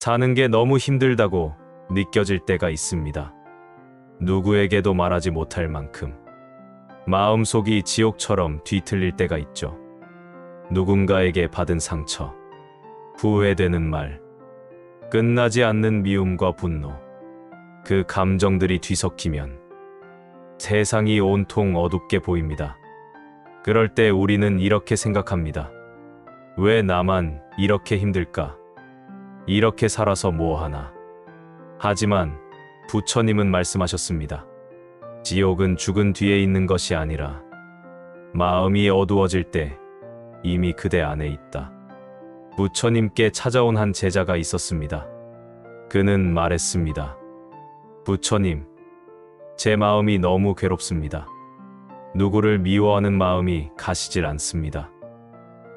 사는 게 너무 힘들다고 느껴질 때가 있습니다. 누구에게도 말하지 못할 만큼 마음속이 지옥처럼 뒤틀릴 때가 있죠. 누군가에게 받은 상처, 후회되는 말, 끝나지 않는 미움과 분노, 그 감정들이 뒤섞이면 세상이 온통 어둡게 보입니다. 그럴 때 우리는 이렇게 생각합니다. 왜 나만 이렇게 힘들까? 이렇게 살아서 뭐하나? 하지만 부처님은 말씀하셨습니다. 지옥은 죽은 뒤에 있는 것이 아니라 마음이 어두워질 때 이미 그대 안에 있다. 부처님께 찾아온 한 제자가 있었습니다. 그는 말했습니다. 부처님, 제 마음이 너무 괴롭습니다. 누구를 미워하는 마음이 가시질 않습니다.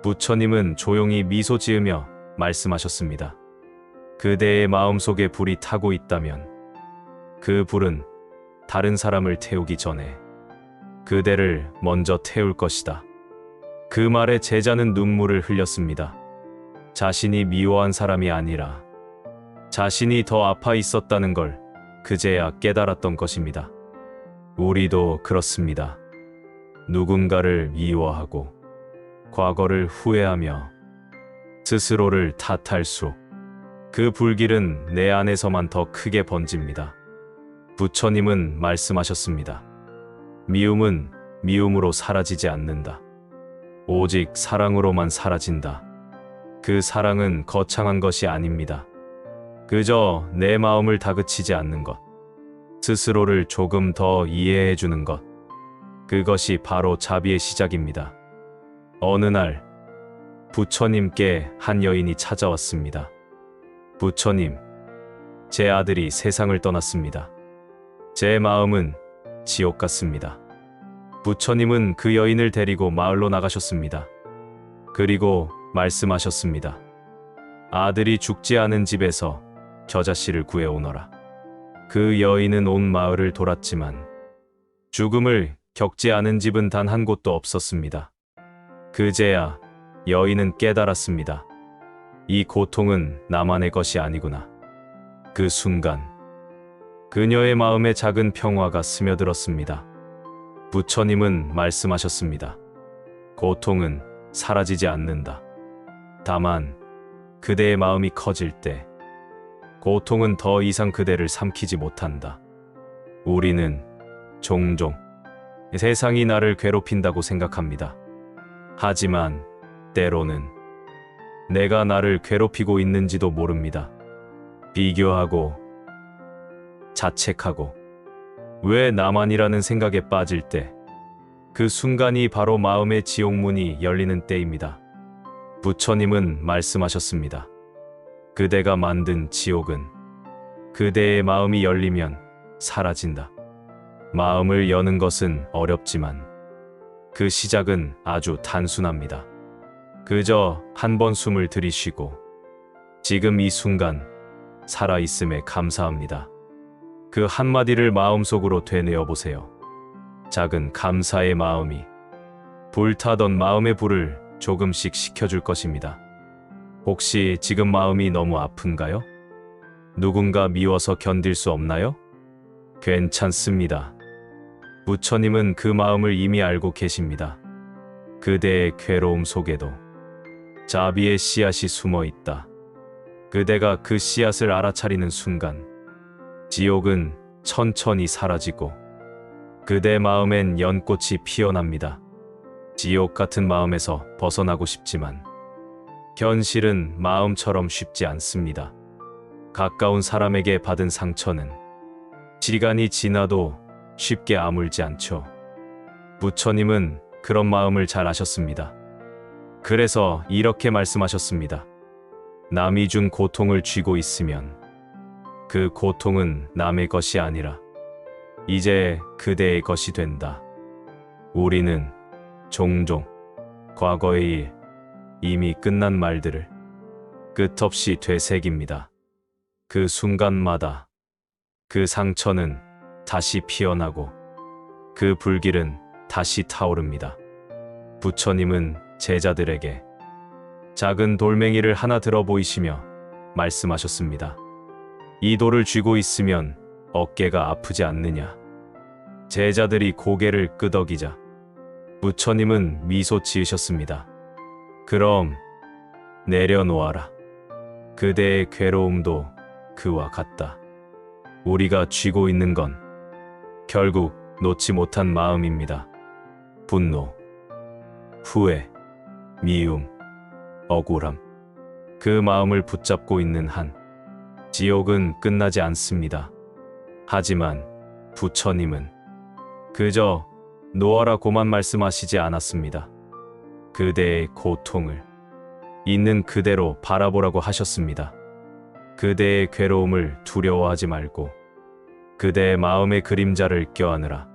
부처님은 조용히 미소 지으며 말씀하셨습니다. 그대의 마음속에 불이 타고 있다면 그 불은 다른 사람을 태우기 전에 그대를 먼저 태울 것이다. 그 말에 제자는 눈물을 흘렸습니다. 자신이 미워한 사람이 아니라 자신이 더 아파 있었다는 걸 그제야 깨달았던 것입니다. 우리도 그렇습니다. 누군가를 미워하고 과거를 후회하며 스스로를 탓할수록 그 불길은 내 안에서만 더 크게 번집니다. 부처님은 말씀하셨습니다. 미움은 미움으로 사라지지 않는다. 오직 사랑으로만 사라진다. 그 사랑은 거창한 것이 아닙니다. 그저 내 마음을 다그치지 않는 것, 스스로를 조금 더 이해해 주는 것, 그것이 바로 자비의 시작입니다. 어느 날 부처님께 한 여인이 찾아왔습니다. 부처님, 제 아들이 세상을 떠났습니다. 제 마음은 지옥 같습니다. 부처님은 그 여인을 데리고 마을로 나가셨습니다. 그리고 말씀하셨습니다. 아들이 죽지 않은 집에서 겨자씨를 구해오너라. 그 여인은 온 마을을 돌았지만 죽음을 겪지 않은 집은 단 한 곳도 없었습니다. 그제야 여인은 깨달았습니다. 이 고통은 나만의 것이 아니구나. 그 순간 그녀의 마음에 작은 평화가 스며들었습니다. 부처님은 말씀하셨습니다. 고통은 사라지지 않는다. 다만 그대의 마음이 커질 때 고통은 더 이상 그대를 삼키지 못한다. 우리는 종종 세상이 나를 괴롭힌다고 생각합니다. 하지만 때로는 내가 나를 괴롭히고 있는지도 모릅니다. 비교하고 자책하고 왜 나만이라는 생각에 빠질 때 그 순간이 바로 마음의 지옥문이 열리는 때입니다. 부처님은 말씀하셨습니다. 그대가 만든 지옥은 그대의 마음이 열리면 사라진다. 마음을 여는 것은 어렵지만 그 시작은 아주 단순합니다. 그저 한 번 숨을 들이쉬고 지금 이 순간 살아있음에 감사합니다. 그 한마디를 마음속으로 되뇌어 보세요. 작은 감사의 마음이 불타던 마음의 불을 조금씩 식혀줄 것입니다. 혹시 지금 마음이 너무 아픈가요? 누군가 미워서 견딜 수 없나요? 괜찮습니다. 부처님은 그 마음을 이미 알고 계십니다. 그대의 괴로움 속에도 자비의 씨앗이 숨어 있다. 그대가 그 씨앗을 알아차리는 순간 지옥은 천천히 사라지고 그대 마음엔 연꽃이 피어납니다. 지옥 같은 마음에서 벗어나고 싶지만 현실은 마음처럼 쉽지 않습니다. 가까운 사람에게 받은 상처는 시간이 지나도 쉽게 아물지 않죠. 부처님은 그런 마음을 잘 아셨습니다. 그래서 이렇게 말씀하셨습니다. 남이 준 고통을 쥐고 있으면 그 고통은 남의 것이 아니라 이제 그대의 것이 된다. 우리는 종종 과거의 일, 이미 끝난 말들을 끝없이 되새깁니다. 그 순간마다 그 상처는 다시 피어나고 그 불길은 다시 타오릅니다. 부처님은 제자들에게 작은 돌멩이를 하나 들어 보이시며 말씀하셨습니다. 이 돌을 쥐고 있으면 어깨가 아프지 않느냐. 제자들이 고개를 끄덕이자 부처님은 미소 지으셨습니다. 그럼 내려놓아라. 그대의 괴로움도 그와 같다. 우리가 쥐고 있는 건 결국 놓지 못한 마음입니다. 분노, 후회, 미움, 억울함. 그 마음을 붙잡고 있는 한 지옥은 끝나지 않습니다. 하지만 부처님은 그저 놓아라고만 말씀하시지 않았습니다. 그대의 고통을 있는 그대로 바라보라고 하셨습니다. 그대의 괴로움을 두려워하지 말고 그대의 마음의 그림자를 껴안으라.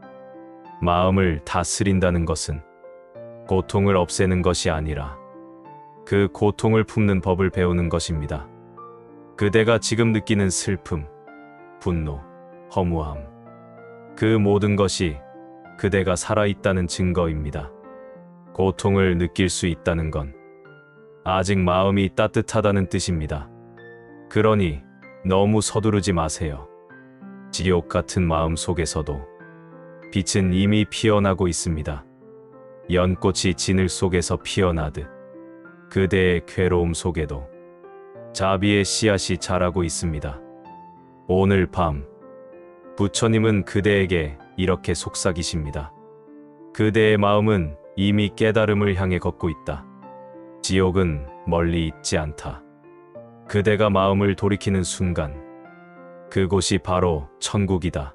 마음을 다스린다는 것은 고통을 없애는 것이 아니라 그 고통을 품는 법을 배우는 것입니다. 그대가 지금 느끼는 슬픔, 분노, 허무함, 그 모든 것이 그대가 살아있다는 증거입니다. 고통을 느낄 수 있다는 건 아직 마음이 따뜻하다는 뜻입니다. 그러니 너무 서두르지 마세요. 지옥 같은 마음 속에서도 빛은 이미 피어나고 있습니다. 연꽃이 진을 속에서 피어나듯 그대의 괴로움 속에도 자비의 씨앗이 자라고 있습니다. 오늘 밤 부처님은 그대에게 이렇게 속삭이십니다. 그대의 마음은 이미 깨달음을 향해 걷고 있다. 지옥은 멀리 있지 않다. 그대가 마음을 돌이키는 순간 그곳이 바로 천국이다.